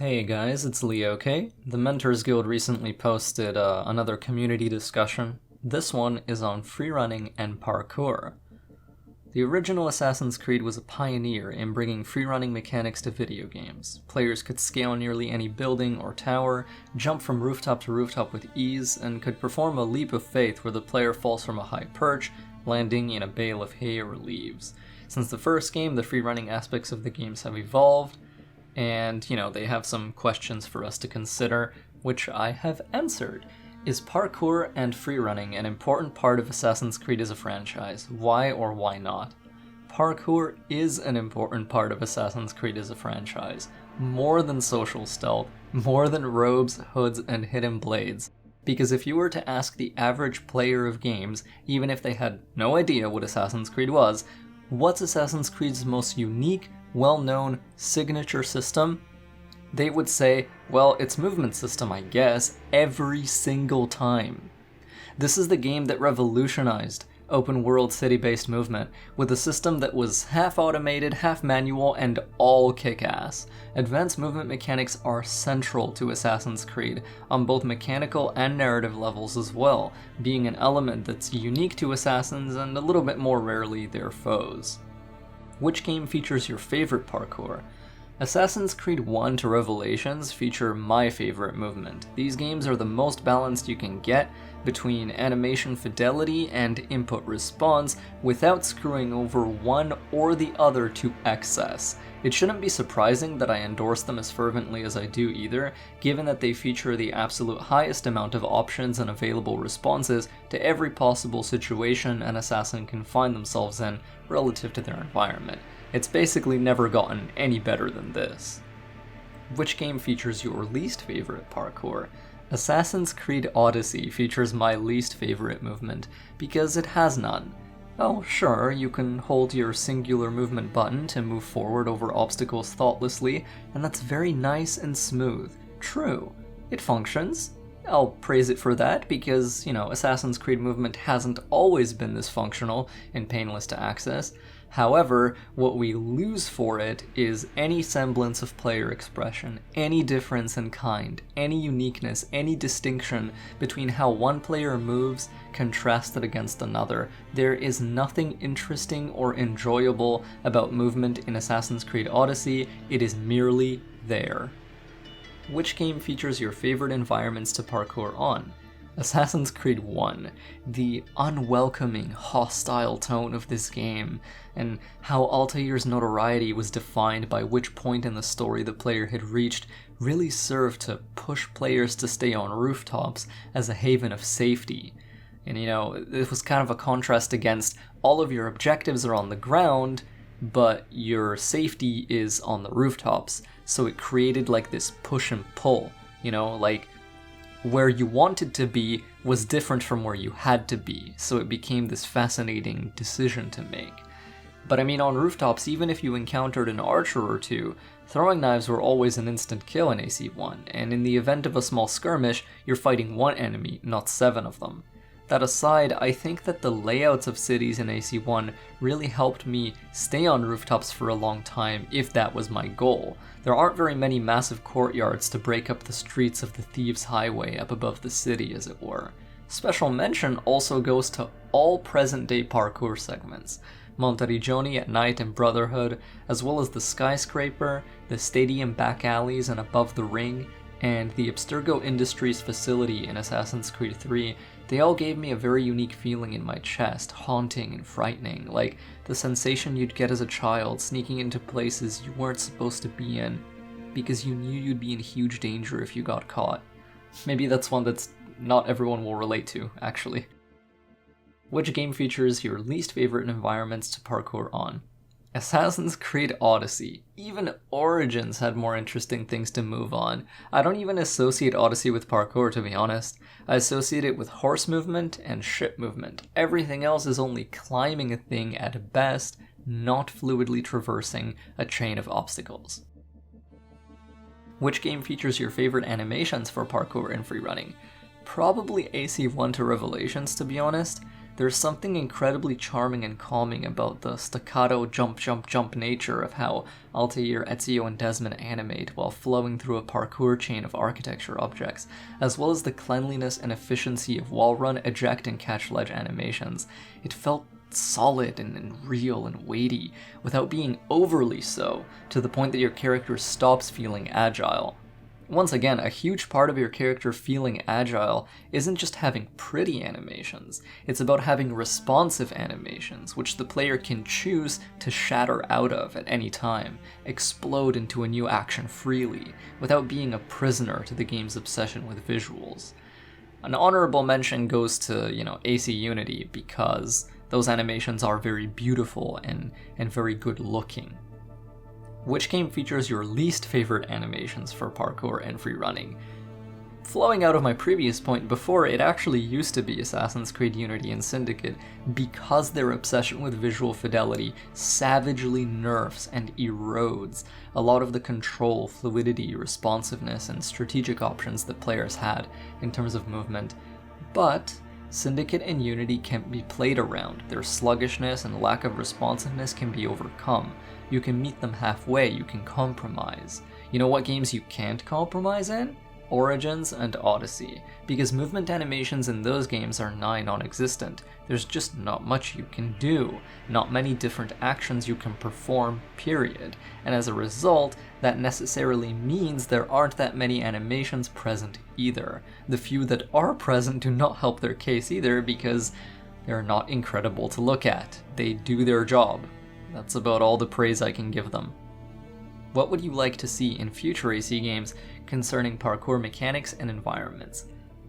Hey guys, it's Leo K. The Mentors Guild recently posted another community discussion. This one is on freerunning and parkour. The original Assassin's Creed was a pioneer in bringing freerunning mechanics to video games. Players could scale nearly any building or tower, jump from rooftop to rooftop with ease, and could perform a leap of faith where the player falls from a high perch, landing in a bale of hay or leaves. Since the first game, the freerunning aspects of the games have evolved, and, they have some questions for us to consider, which I have answered. Is parkour and freerunning an important part of Assassin's Creed as a franchise? Why or why not? Parkour is an important part of Assassin's Creed as a franchise. More than social stealth, more than robes, hoods, and hidden blades. Because if you were to ask the average player of games, even if they had no idea what Assassin's Creed was, what's Assassin's Creed's most unique, well-known signature system? They would say, well, it's movement system, I guess, every single time. This is the game that revolutionized open-world city-based movement, with a system that was half automated, half manual, and all kick-ass. Advanced movement mechanics are central to Assassin's Creed, on both mechanical and narrative levels as well, being an element that's unique to Assassins and a little bit more rarely their foes. Which game features your favorite parkour? Assassin's Creed 1 to Revelations feature my favorite movement. These games are the most balanced you can get between animation fidelity and input response without screwing over one or the other to excess. It shouldn't be surprising that I endorse them as fervently as I do either, given that they feature the absolute highest amount of options and available responses to every possible situation an assassin can find themselves in relative to their environment. It's basically never gotten any better than this. Which game features your least favorite parkour? Assassin's Creed Odyssey features my least favorite movement, because it has none. Oh, sure, you can hold your singular movement button to move forward over obstacles thoughtlessly, and that's very nice and smooth. True, it functions. I'll praise it for that, because, Assassin's Creed movement hasn't always been this functional and painless to access. However, what we lose for it is any semblance of player expression, any difference in kind, any uniqueness, any distinction between how one player moves contrasted against another. There is nothing interesting or enjoyable about movement in Assassin's Creed Odyssey, it is merely there. Which game features your favorite environments to parkour on? Assassin's Creed 1, the unwelcoming, hostile tone of this game, and how Altair's notoriety was defined by which point in the story the player had reached, really served to push players to stay on rooftops as a haven of safety. And it was kind of a contrast against all of your objectives are on the ground, but your safety is on the rooftops, so it created like this push and pull, where you wanted to be was different from where you had to be, so it became this fascinating decision to make. But on rooftops, even if you encountered an archer or two, throwing knives were always an instant kill in AC1, and in the event of a small skirmish, you're fighting one enemy, not 7 of them. That aside, I think that the layouts of cities in AC1 really helped me stay on rooftops for a long time if that was my goal. There aren't very many massive courtyards to break up the streets of the Thieves' Highway up above the city, as it were. Special mention also goes to all present-day parkour segments. Monteriggioni at night in Brotherhood, as well as the Skyscraper, the Stadium back alleys and above the ring, and the Abstergo Industries facility in Assassin's Creed 3, they all gave me a very unique feeling in my chest, haunting and frightening, like the sensation you'd get as a child sneaking into places you weren't supposed to be in, because you knew you'd be in huge danger if you got caught. Maybe that's one that's not everyone will relate to, actually. Which game features your least favorite environments to parkour on? Assassin's Creed Odyssey. Even Origins had more interesting things to move on. I don't even associate Odyssey with parkour, to be honest. I associate it with horse movement and ship movement. Everything else is only climbing a thing at best, not fluidly traversing a chain of obstacles. Which game features your favorite animations for parkour and freerunning? Probably AC1 to Revelations, to be honest. There's something incredibly charming and calming about the staccato jump jump jump nature of how Altair, Ezio, and Desmond animate while flowing through a parkour chain of architecture objects, as well as the cleanliness and efficiency of wall run, eject, and catch ledge animations. It felt solid and real and weighty, without being overly so, to the point that your character stops feeling agile. Once again, a huge part of your character feeling agile isn't just having pretty animations, it's about having responsive animations, which the player can choose to shatter out of at any time, explode into a new action freely, without being a prisoner to the game's obsession with visuals. An honorable mention goes to, AC Unity, because those animations are very beautiful and very good looking. Which game features your least favorite animations for parkour and free running? Flowing out of my previous point before, it actually used to be Assassin's Creed Unity and Syndicate because their obsession with visual fidelity savagely nerfs and erodes a lot of the control, fluidity, responsiveness, and strategic options that players had in terms of movement. But Syndicate and Unity can be played around. Their sluggishness and lack of responsiveness can be overcome. You can meet them halfway, you can compromise. You know what games you can't compromise in? Origins and Odyssey, because movement animations in those games are nigh non-existent. There's just not much you can do, not many different actions you can perform, period. And as a result, that necessarily means there aren't that many animations present either. The few that are present do not help their case either because they're not incredible to look at. They do their job. That's about all the praise I can give them. What would you like to see in future AC games concerning parkour mechanics and environments?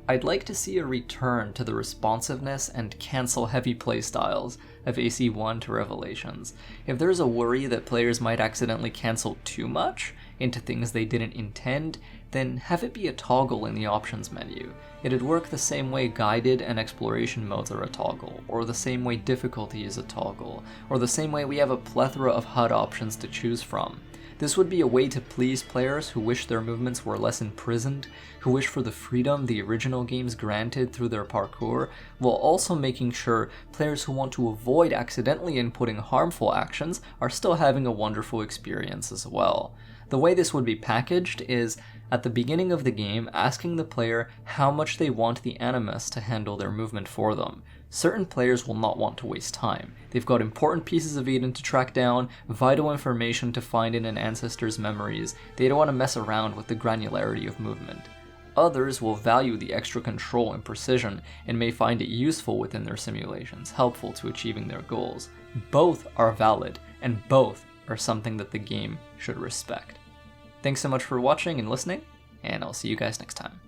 I'd like to see a return to the responsiveness and cancel-heavy playstyles of AC1 to Revelations. If there's a worry that players might accidentally cancel too much into things they didn't intend, then have it be a toggle in the options menu. It'd work the same way guided and exploration modes are a toggle, or the same way difficulty is a toggle, or the same way we have a plethora of HUD options to choose from. This would be a way to please players who wish their movements were less imprisoned, who wish for the freedom the original games granted through their parkour, while also making sure players who want to avoid accidentally inputting harmful actions are still having a wonderful experience as well. The way this would be packaged is, at the beginning of the game, asking the player how much they want the animus to handle their movement for them. Certain players will not want to waste time. They've got important pieces of Eden to track down, vital information to find in an ancestor's memories. They don't want to mess around with the granularity of movement. Others will value the extra control and precision and may find it useful within their simulations, helpful to achieving their goals. Both are valid, and both are something that the game should respect. Thanks so much for watching and listening, and I'll see you guys next time.